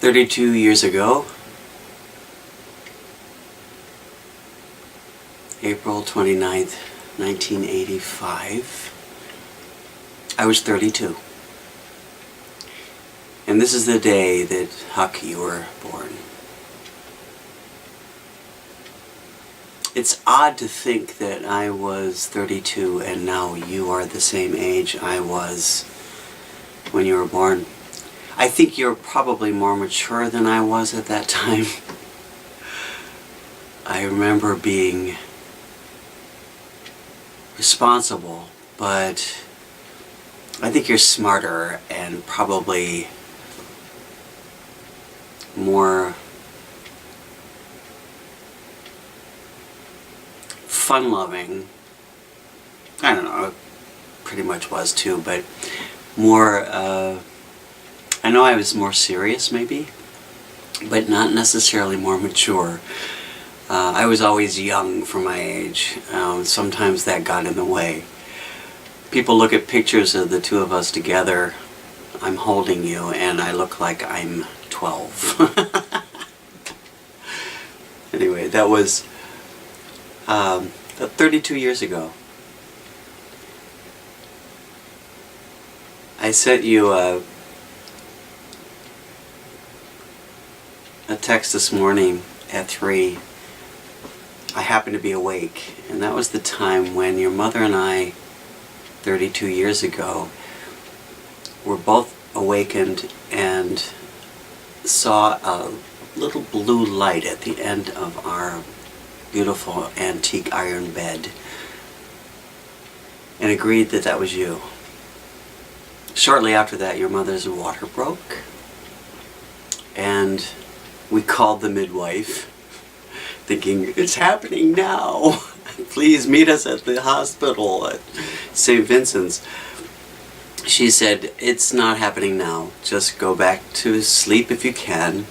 32 years ago, April 29th, 1985, I was 32. And this is the day that, Huck, you were born. It's odd to think that I was 32 and now you are the same age I was when you were born. I think you're probably more mature than I was at that time. I remember being responsible, but I think you're smarter and probably more fun-loving. I don't know, pretty much was too, but more, I know I was more serious maybe, but not necessarily more mature. I was always young for my age. Sometimes that got in the way. People look at pictures of the two of us together. I'm holding you and I look like I'm 12. Anyway, that was 32 years ago. I sent you a text this morning at 3. I happened to be awake, and that was the time when your mother and I, 32 years ago, were both awakened and saw a little blue light at the end of our beautiful antique iron bed and agreed that that was you. Shortly after that, your mother's water broke, and we called the midwife thinking, it's happening now. Please meet us at the hospital at St. Vincent's. She said, it's not happening now. Just go back to sleep if you can.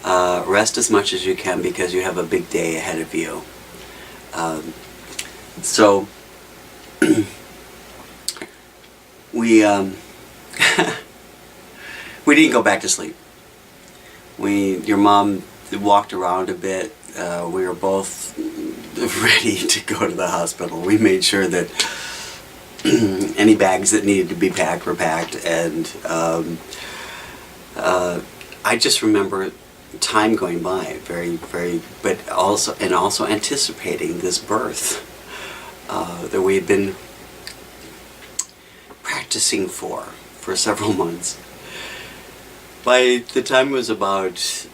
Rest as much as you can because you have a big day ahead of you. So we we didn't go back to sleep. Your mom walked around a bit. We were both ready to go to the hospital. We made sure that any bags that needed to be packed were packed, and I just remember time going by but also anticipating this birth that we had been practicing for several months. By the time it was about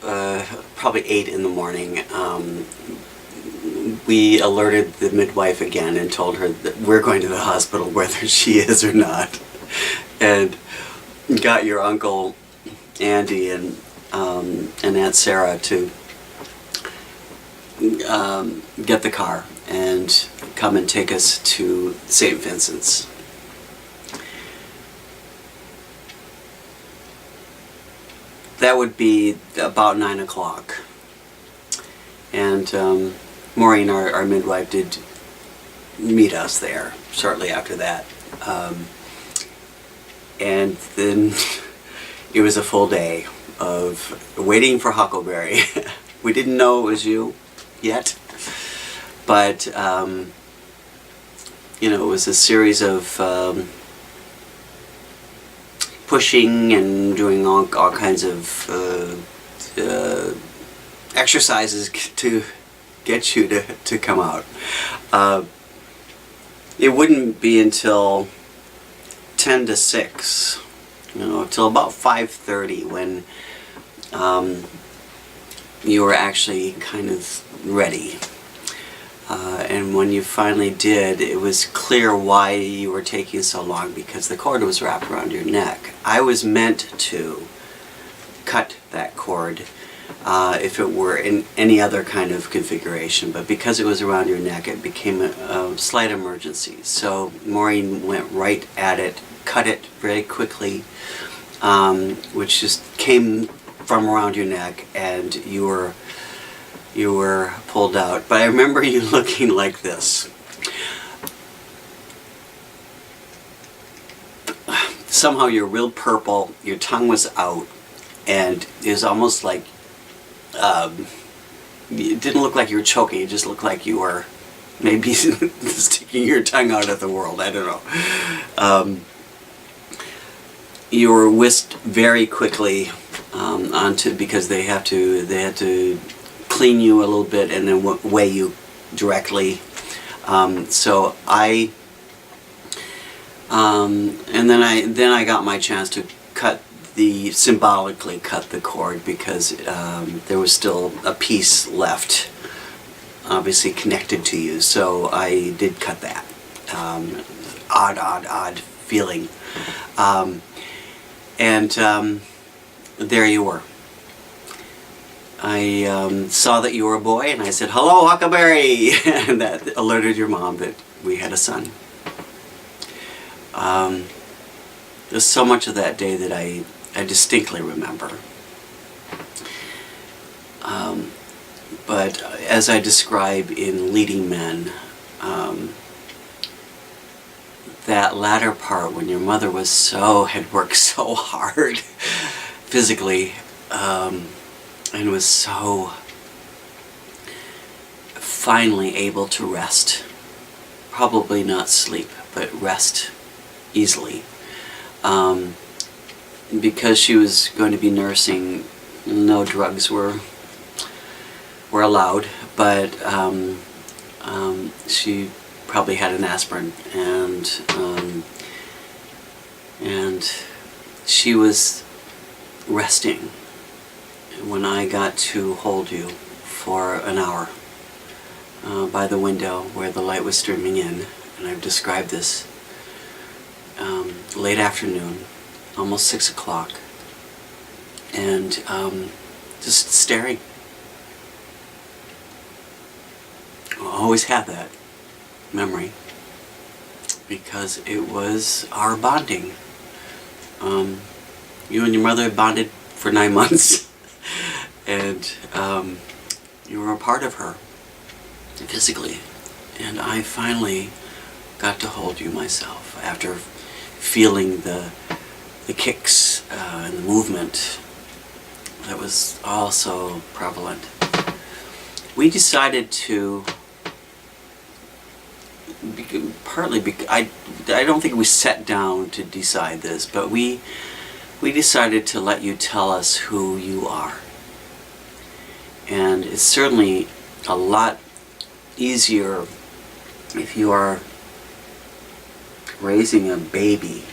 probably 8 in the morning, we alerted the midwife again and told her that we're going to the hospital whether she is or not, and got your Uncle Andy and Aunt Sarah to get the car and come and take us to St. Vincent's. That would be about 9 o'clock. And Maureen, our midwife, did meet us there shortly after that. And then it was a full day of waiting for Huckleberry. We didn't know it was you yet, but you know, it was a series of pushing and doing all kinds of exercises to get you to come out. It wouldn't be until 10 to 6, you know, till about 5:30 when you were actually kind of ready. And when you finally did, it was clear why you were taking so long, because the cord was wrapped around your neck. I was meant to cut that cord if it were in any other kind of configuration, but because it was around your neck, it became a slight emergency. So Maureen went right at it, cut it very quickly, which just came from around your neck, and you were pulled out. But I remember you looking like this. Somehow you're real purple, your tongue was out, and it was almost like, it didn't look like you were choking, it just looked like you were maybe sticking your tongue out at the world, I don't know. You were whisked very quickly onto, because they had to clean you a little bit and then weigh you directly. So I, and then I got my chance to symbolically cut the cord, because there was still a piece left, obviously connected to you. So I did cut that. Odd feeling. And there you were. I saw that you were a boy, and I said, "Hello, Huckleberry," and that alerted your mom that we had a son. There's so much of that day that I distinctly remember. But as I describe in Leading Men, that latter part when your mother had worked so hard physically, and was so finally able to rest, probably not sleep, but rest easily, because she was going to be nursing. No drugs were allowed, but she probably had an aspirin, and she was resting when I got to hold you for an hour by the window where the light was streaming in. And I've described this late afternoon, almost 6 o'clock, and just staring. I always have that memory, because it was our bonding. You and your mother had bonded for 9 months, and you were a part of her physically, and I finally got to hold you myself after feeling the kicks and the movement that was also prevalent. We decided to, I don't think we sat down to decide this, but we decided to let you tell us who you are. And it's certainly a lot easier if you are raising a baby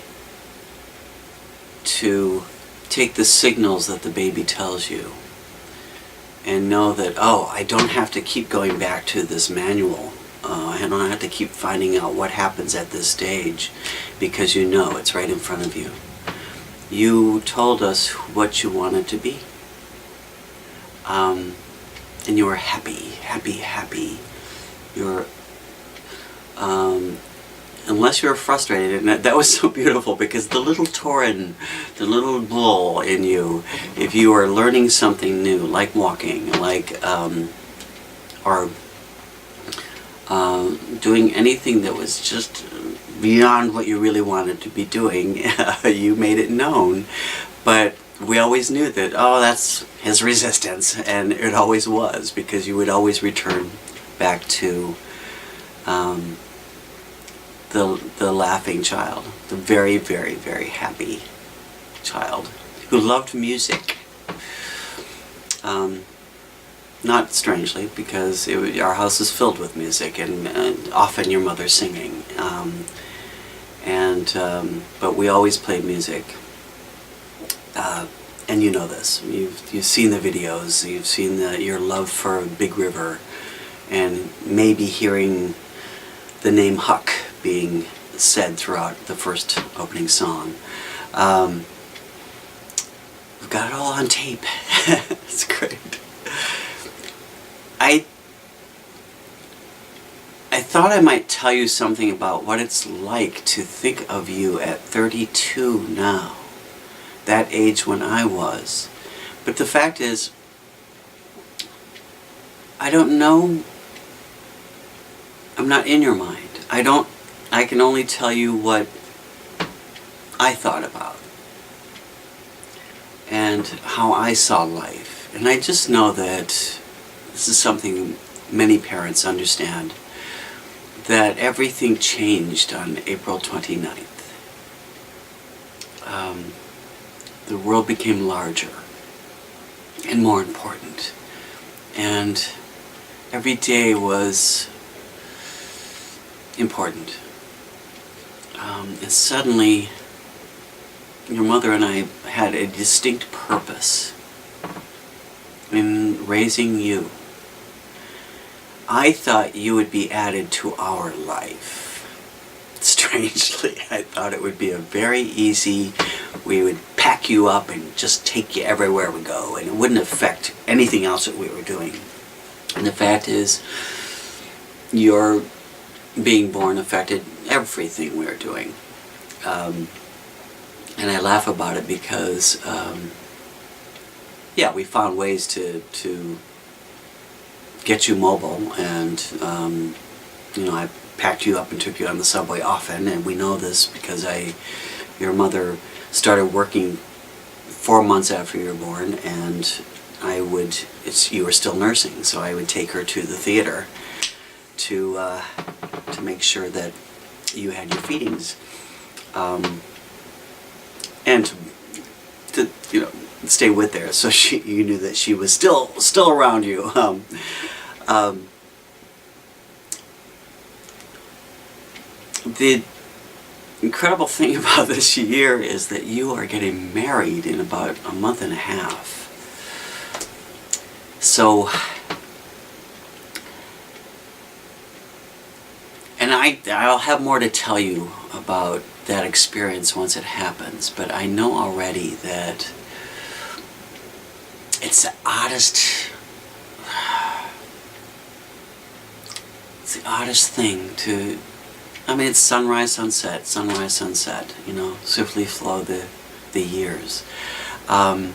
to take the signals that the baby tells you and know that, oh, I don't have to keep going back to this manual. I don't have to keep finding out what happens at this stage, because you know it's right in front of you. You told us what you wanted to be. And you were happy. You're, unless you were frustrated, and that was so beautiful, because the little Tauren, the little bull in you, if you were learning something new, like walking, like, or doing anything that was just beyond what you really wanted to be doing, you made it known. But we always knew that, oh, that's his resistance, and it always was, because you would always return back to the laughing child, the very, very, very happy child who loved music. Not strangely, because our house is filled with music, and often your mother singing. But we always played music. And you know this. You've seen the videos. You've seen your love for Big River, and maybe hearing the name Huck being said throughout the first opening song. We've got it all on tape. It's great. I thought I might tell you something about what it's like to think of you at 32 now, that age when I was. But the fact is, I don't know. I'm not in your mind. I can only tell you what I thought about. And and how I saw life. And I just know that this is something many parents understand, that everything changed on April 29th. The world became larger and more important. And every day was important. And suddenly, your mother and I had a distinct purpose in raising you. I thought you would be added to our life. Strangely, I thought it would be a very easy, we would pack you up and just take you everywhere we go, and it wouldn't affect anything else that we were doing. And the fact is, your being born affected everything we were doing. And I laugh about it because, yeah, we found ways to get you mobile, and I packed you up and took you on the subway often, and we know this because your mother started working 4 months after you were born, and you were still nursing, so I would take her to the theater to make sure that you had your feedings, and to stay with her, so you knew that she was still around you. The incredible thing about this year is that you are getting married in about a month and a half. So, and I'll have more to tell you about that experience once it happens, but I know already that it's the oddest thing to, it's sunrise, sunset, swiftly flow the years. I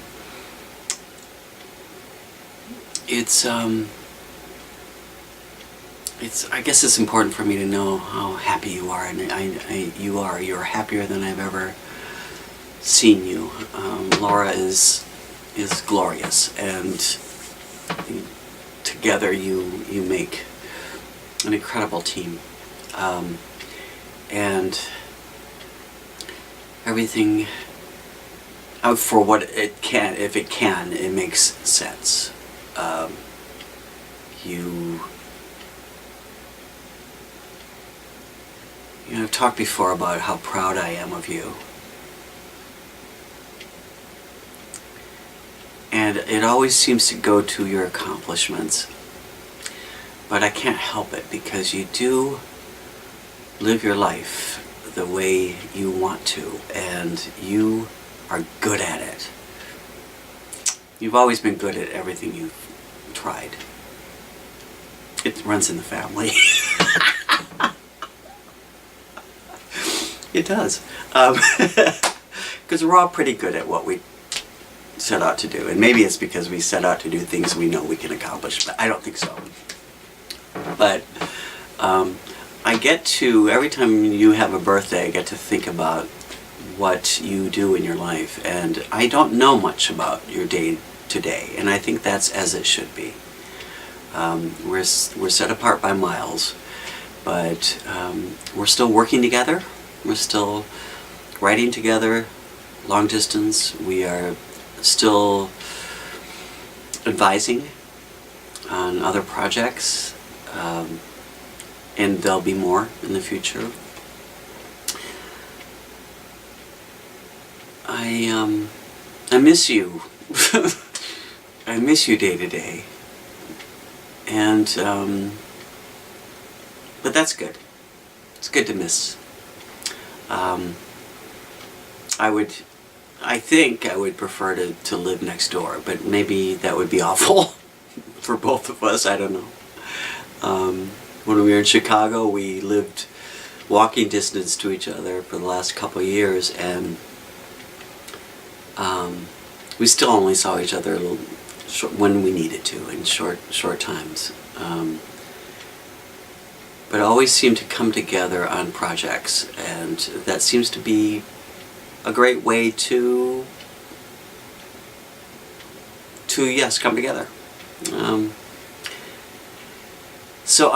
guess it's important for me to know how happy you are, and you're happier than I've ever seen you. Laura is glorious, and together you make an incredible team. And everything, for what it can, if it can, it makes sense. I've talked before about how proud I am of you. And it always seems to go to your accomplishments. But I can't help it, because you do live your life the way you want to, and you are good at it. You've always been good at everything you've tried. It runs in the family. It does. Because we're all pretty good at what we set out to do. And maybe it's because we set out to do things we know we can accomplish, but I don't think so. But I get to, every time you have a birthday, I get to think about what you do in your life. And I don't know much about your day to day, and I think that's as it should be. We're set apart by miles, but we're still working together. We're still writing together, long distance. We are still advising on other projects, and there'll be more in the future. I miss you. I miss you day to day, and but that's good. It's good to miss. I think I would prefer to live next door, but maybe that would be awful for both of us. I don't know. When we were in Chicago, we lived walking distance to each other for the last couple of years, and we still only saw each other a little when we needed to, in short times. But always seem to come together on projects, and that seems to be a great way to to, yes, come together. So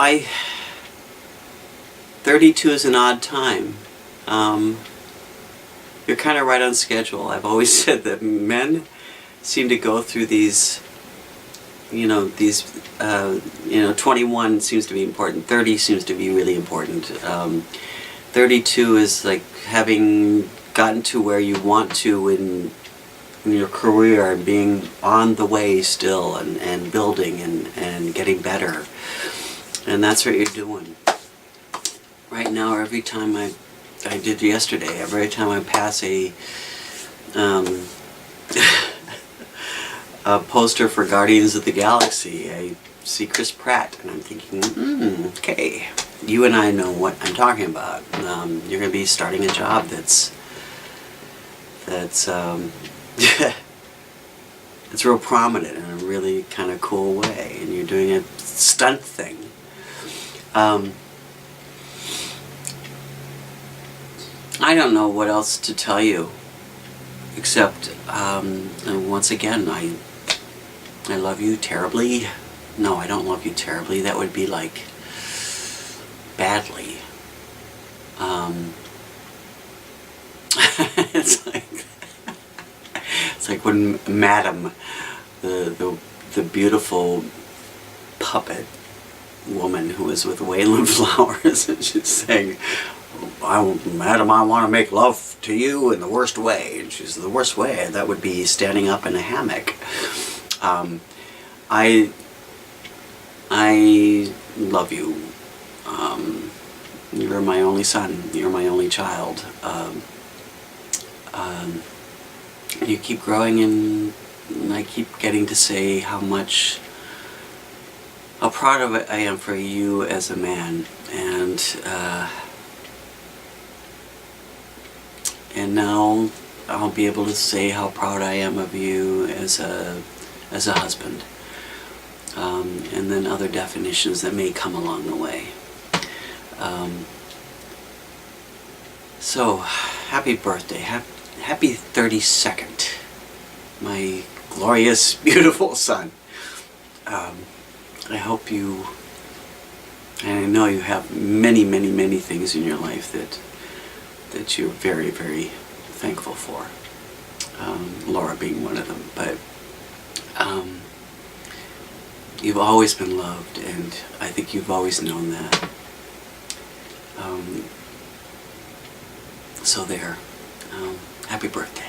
32 is an odd time. You're kind of right on schedule. I've always said that men seem to go through these, 21 seems to be important, 30 seems to be really important. 32 is like having gotten to where you want to in your career, and being on the way still, and building and getting better. And that's what you're doing. Right now, every time I did yesterday, every time I pass a poster for Guardians of the Galaxy, I see Chris Pratt, and I'm thinking, okay, you and I know what I'm talking about. You're going to be starting a job that's it's real prominent in a really kind of cool way, and you're doing a stunt thing. I don't know what else to tell you, except once again, I love you terribly. No, I don't love you terribly. That would be like badly. It's like when Madam, the beautiful puppet woman who was with Wayland Flowers, and she's saying, Madam, I want to make love to you in the worst way. And she's, the worst way, that would be standing up in a hammock. I love you. You're my only son. You're my only child. You keep growing, and I keep getting to say how proud of it I am for you as a man, and now I'll be able to say how proud I am of you as a husband, and then other definitions that may come along the way. So, happy birthday, happy 32nd, my glorious, beautiful son. I hope you, and I know you have many, many, many things in your life that you're very, very thankful for. Laura being one of them, but you've always been loved, and I think you've always known that. So there. Happy birthday.